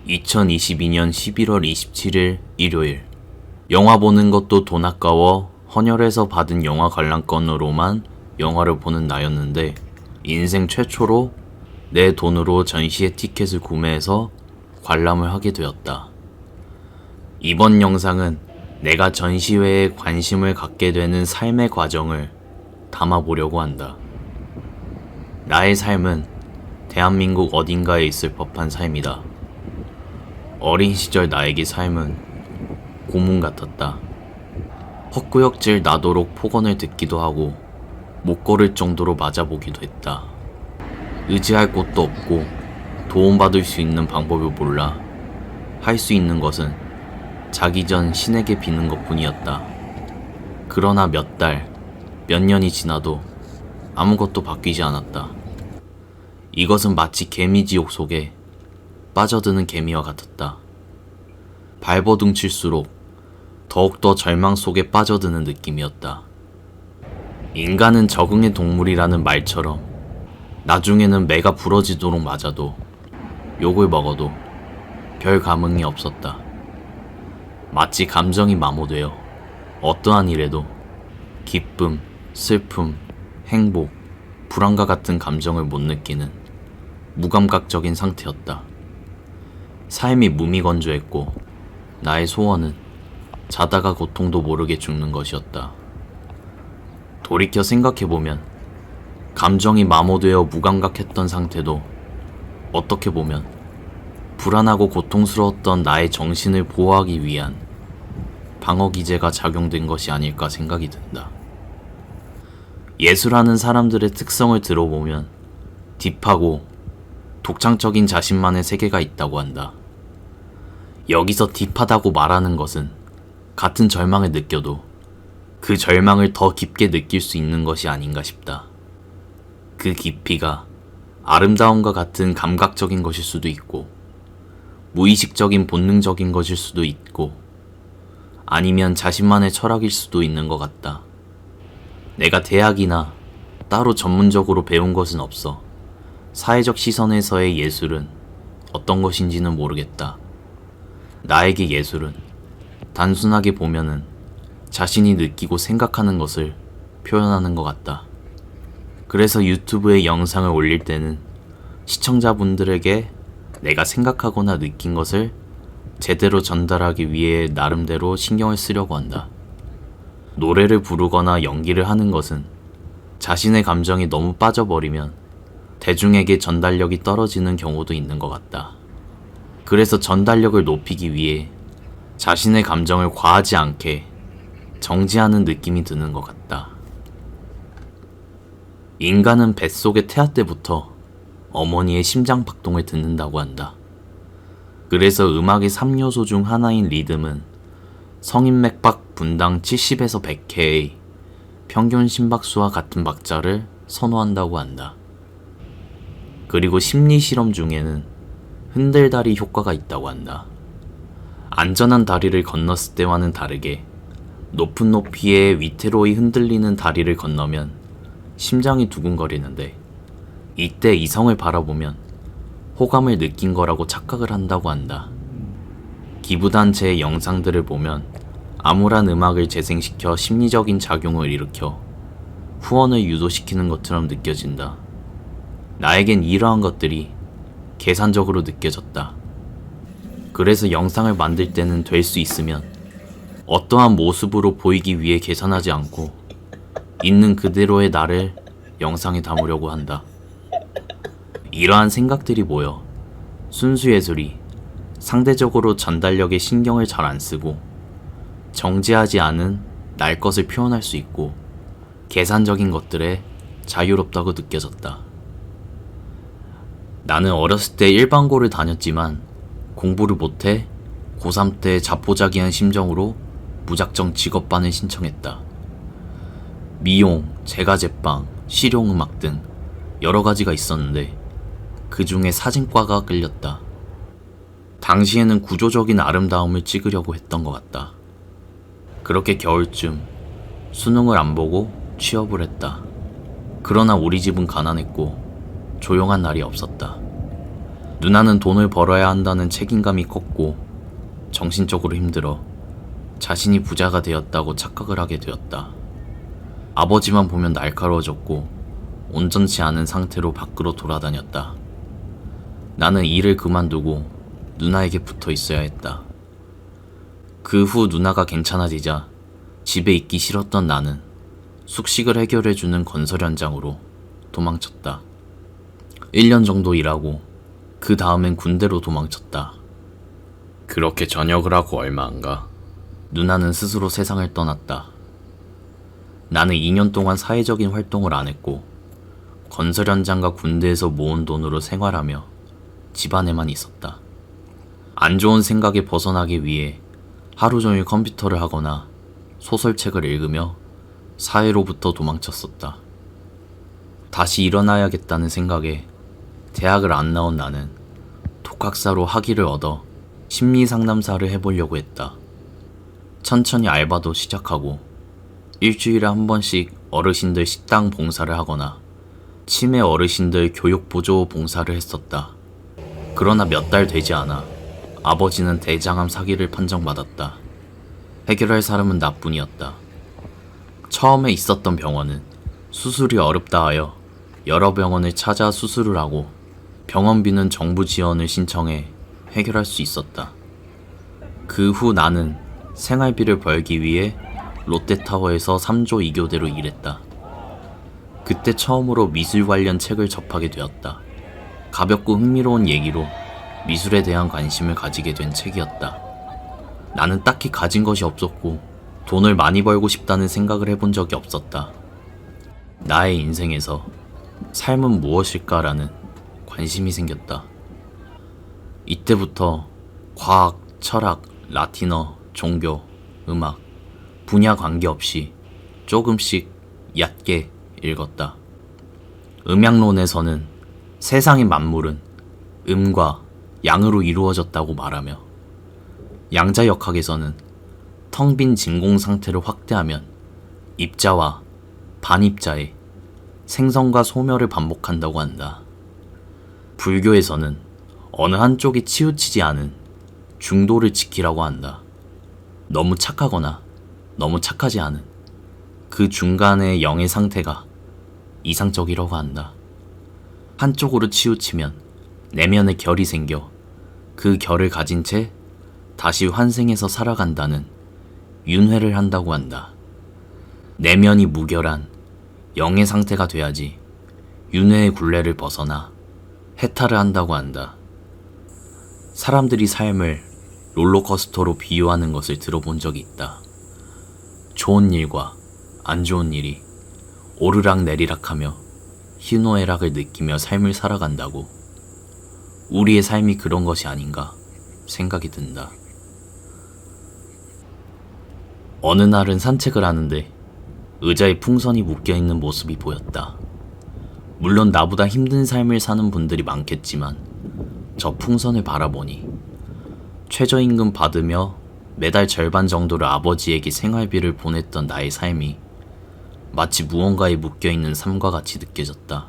2022년 11월 27일 일요일. 영화 보는 것도 돈 아까워 헌혈해서 받은 영화 관람권으로만 영화를 보는 나였는데 인생 최초로 내 돈으로 전시회 티켓을 구매해서 관람을 하게 되었다. 이번 영상은 내가 전시회에 관심을 갖게 되는 삶의 과정을 담아보려고 한다. 나의 삶은 대한민국 어딘가에 있을 법한 삶이다. 어린 시절 나에게 삶은 고문 같았다. 헛구역질 나도록 폭언을 듣기도 하고 못 걸을 정도로 맞아보기도 했다. 의지할 곳도 없고 도움받을 수 있는 방법을 몰라 할 수 있는 것은 자기 전 신에게 비는 것 뿐이었다. 그러나 몇 달, 몇 년이 지나도 아무것도 바뀌지 않았다. 이것은 마치 개미지옥 속에 빠져드는 개미와 같았다. 발버둥 칠수록 더욱더 절망 속에 빠져드는 느낌이었다. 인간은 적응의 동물이라는 말처럼 나중에는 매가 부러지도록 맞아도 욕을 먹어도 별 감흥이 없었다. 마치 감정이 마모되어 어떠한 일에도 기쁨, 슬픔, 행복, 불안과 같은 감정을 못 느끼는 무감각적인 상태였다. 삶이 무미건조했고 나의 소원은 자다가 고통도 모르게 죽는 것이었다. 돌이켜 생각해보면 감정이 마모되어 무감각했던 상태도 어떻게 보면 불안하고 고통스러웠던 나의 정신을 보호하기 위한 방어기제가 작용된 것이 아닐까 생각이 든다. 예술하는 사람들의 특성을 들어보면 딥하고 독창적인 자신만의 세계가 있다고 한다. 여기서 딥하다고 말하는 것은 같은 절망을 느껴도 그 절망을 더 깊게 느낄 수 있는 것이 아닌가 싶다. 그 깊이가 아름다움과 같은 감각적인 것일 수도 있고 무의식적인 본능적인 것일 수도 있고 아니면 자신만의 철학일 수도 있는 것 같다. 내가 대학이나 따로 전문적으로 배운 것은 없어 사회적 시선에서의 예술은 어떤 것인지는 모르겠다. 나에게 예술은 단순하게 보면은 자신이 느끼고 생각하는 것을 표현하는 것 같다. 그래서 유튜브에 영상을 올릴 때는 시청자분들에게 내가 생각하거나 느낀 것을 제대로 전달하기 위해 나름대로 신경을 쓰려고 한다. 노래를 부르거나 연기를 하는 것은 자신의 감정이 너무 빠져버리면 대중에게 전달력이 떨어지는 경우도 있는 것 같다. 그래서 전달력을 높이기 위해 자신의 감정을 과하지 않게 정지하는 느낌이 드는 것 같다. 인간은 뱃속의 태아 때부터 어머니의 심장 박동을 듣는다고 한다. 그래서 음악의 3요소 중 하나인 리듬은 성인 맥박 분당 70에서 100회의 평균 심박수와 같은 박자를 선호한다고 한다. 그리고 심리 실험 중에는 흔들다리 효과가 있다고 한다. 안전한 다리를 건넜을 때와는 다르게 높은 높이에 위태로이 흔들리는 다리를 건너면 심장이 두근거리는데 이때 이성을 바라보면 호감을 느낀 거라고 착각을 한다고 한다. 기부단체의 영상들을 보면 암울한 음악을 재생시켜 심리적인 작용을 일으켜 후원을 유도시키는 것처럼 느껴진다. 나에겐 이러한 것들이 계산적으로 느껴졌다. 그래서 영상을 만들 때는 될 수 있으면 어떠한 모습으로 보이기 위해 계산하지 않고 있는 그대로의 나를 영상에 담으려고 한다. 이러한 생각들이 모여 순수예술이 상대적으로 전달력에 신경을 잘 안 쓰고 정제하지 않은 날 것을 표현할 수 있고 계산적인 것들에 자유롭다고 느껴졌다. 나는 어렸을 때 일반고를 다녔지만 공부를 못해 고3 때 자포자기한 심정으로 무작정 직업반을 신청했다. 미용, 제과제빵, 실용음악 등 여러 가지가 있었는데 그 중에 사진과가 끌렸다. 당시에는 구조적인 아름다움을 찍으려고 했던 것 같다. 그렇게 겨울쯤 수능을 안 보고 취업을 했다. 그러나 우리 집은 가난했고 조용한 날이 없었다. 누나는 돈을 벌어야 한다는 책임감이 컸고 정신적으로 힘들어 자신이 부자가 되었다고 착각을 하게 되었다. 아버지만 보면 날카로워졌고 온전치 않은 상태로 밖으로 돌아다녔다. 나는 일을 그만두고 누나에게 붙어 있어야 했다. 그 후 누나가 괜찮아지자 집에 있기 싫었던 나는 숙식을 해결해주는 건설 현장으로 도망쳤다. 1년 정도 일하고 그 다음엔 군대로 도망쳤다. 그렇게 전역을 하고 얼마 안 가 누나는 스스로 세상을 떠났다. 나는 2년 동안 사회적인 활동을 안 했고 건설 현장과 군대에서 모은 돈으로 생활하며 집안에만 있었다. 안 좋은 생각에 벗어나기 위해 하루 종일 컴퓨터를 하거나 소설책을 읽으며 사회로부터 도망쳤었다. 다시 일어나야겠다는 생각에 대학을 안 나온 나는 독학사로 학위를 얻어 심리상담사를 해보려고 했다. 천천히 알바도 시작하고 일주일에 한 번씩 어르신들 식당 봉사를 하거나 치매 어르신들 교육보조 봉사를 했었다. 그러나 몇 달 되지 않아 아버지는 대장암 사기를 판정받았다. 해결할 사람은 나뿐이었다. 처음에 있었던 병원은 수술이 어렵다 하여 여러 병원을 찾아 수술을 하고 병원비는 정부 지원을 신청해 해결할 수 있었다. 그 후 나는 생활비를 벌기 위해 롯데타워에서 3조 2교대로 일했다. 그때 처음으로 미술 관련 책을 접하게 되었다. 가볍고 흥미로운 얘기로 미술에 대한 관심을 가지게 된 책이었다. 나는 딱히 가진 것이 없었고 돈을 많이 벌고 싶다는 생각을 해본 적이 없었다. 나의 인생에서 삶은 무엇일까라는 관심이 생겼다. 이때부터 과학, 철학, 라틴어, 종교, 음악, 분야 관계없이 조금씩 얕게 읽었다. 음양론에서는 세상의 만물은 음과 양으로 이루어졌다고 말하며 양자역학에서는 텅 빈 진공 상태를 확대하면 입자와 반입자의 생성과 소멸을 반복한다고 한다. 불교에서는 어느 한쪽이 치우치지 않은 중도를 지키라고 한다. 너무 착하거나 너무 착하지 않은 그 중간의 영의 상태가 이상적이라고 한다. 한쪽으로 치우치면 내면의 결이 생겨 그 결을 가진 채 다시 환생해서 살아간다는 윤회를 한다고 한다. 내면이 무결한 영의 상태가 돼야지 윤회의 굴레를 벗어나 해탈을 한다고 한다. 사람들이 삶을 롤러코스터로 비유하는 것을 들어본 적이 있다. 좋은 일과 안 좋은 일이 오르락 내리락하며 희노애락을 느끼며 삶을 살아간다고. 우리의 삶이 그런 것이 아닌가 생각이 든다. 어느 날은 산책을 하는데 의자에 풍선이 묶여있는 모습이 보였다. 물론 나보다 힘든 삶을 사는 분들이 많겠지만 저 풍선을 바라보니 최저임금 받으며 매달 절반 정도를 아버지에게 생활비를 보냈던 나의 삶이 마치 무언가에 묶여있는 삶과 같이 느껴졌다.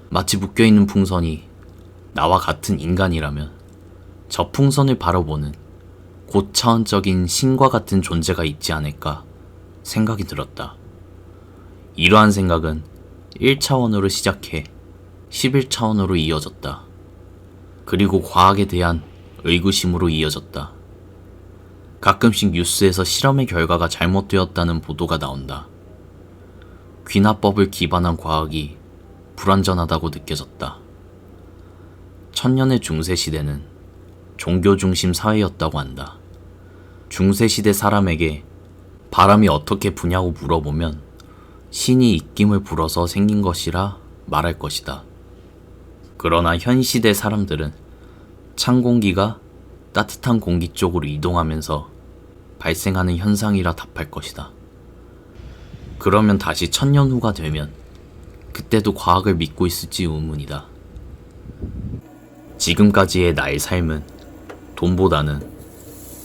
마치 묶여있는 풍선이 나와 같은 인간이라면 저 풍선을 바라보는 고차원적인 신과 같은 존재가 있지 않을까 생각이 들었다. 이러한 생각은 1차원으로 시작해 11차원으로 이어졌다. 그리고 과학에 대한 의구심으로 이어졌다. 가끔씩 뉴스에서 실험의 결과가 잘못되었다는 보도가 나온다. 귀납법을 기반한 과학이 불완전하다고 느껴졌다. 천년의 중세시대는 종교 중심 사회였다고 한다. 중세시대 사람에게 바람이 어떻게 부냐고 물어보면 신이 입김을 불어서 생긴 것이라 말할 것이다. 그러나 현 시대 사람들은 찬 공기가 따뜻한 공기 쪽으로 이동하면서 발생하는 현상이라 답할 것이다. 그러면 다시 1000년 후가 되면 그때도 과학을 믿고 있을지 의문이다. 지금까지의 나의 삶은 돈보다는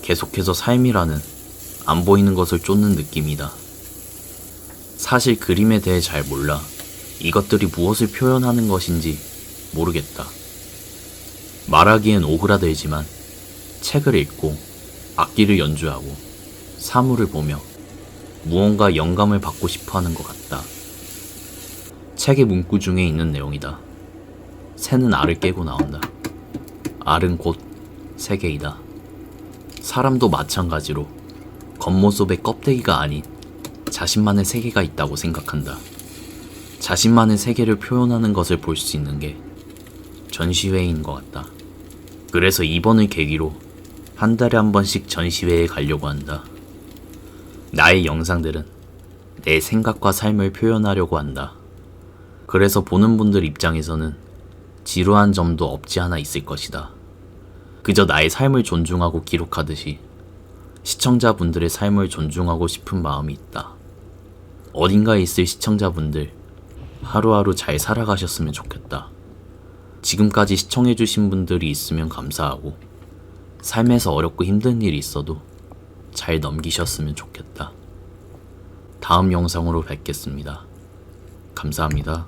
계속해서 삶이라는 안 보이는 것을 쫓는 느낌이다. 사실 그림에 대해 잘 몰라 이것들이 무엇을 표현하는 것인지 모르겠다. 말하기엔 오그라들지만 책을 읽고 악기를 연주하고 사물을 보며 무언가 영감을 받고 싶어 하는 것 같다. 책의 문구 중에 있는 내용이다. 새는 알을 깨고 나온다. 알은 곧 세계이다. 사람도 마찬가지로 겉모습의 껍데기가 아닌 자신만의 세계가 있다고 생각한다. 자신만의 세계를 표현하는 것을 볼 수 있는 게 전시회인 것 같다. 그래서 이번을 계기로 한 달에 한 번씩 전시회에 가려고 한다. 나의 영상들은 내 생각과 삶을 표현하려고 한다. 그래서 보는 분들 입장에서는 지루한 점도 없지 않아 있을 것이다. 그저 나의 삶을 존중하고 기록하듯이 시청자분들의 삶을 존중하고 싶은 마음이 있다. 어딘가에 있을 시청자분들, 하루하루 잘 살아가셨으면 좋겠다. 지금까지 시청해주신 분들이 있으면 감사하고, 삶에서 어렵고 힘든 일이 있어도 잘 넘기셨으면 좋겠다. 다음 영상으로 뵙겠습니다. 감사합니다.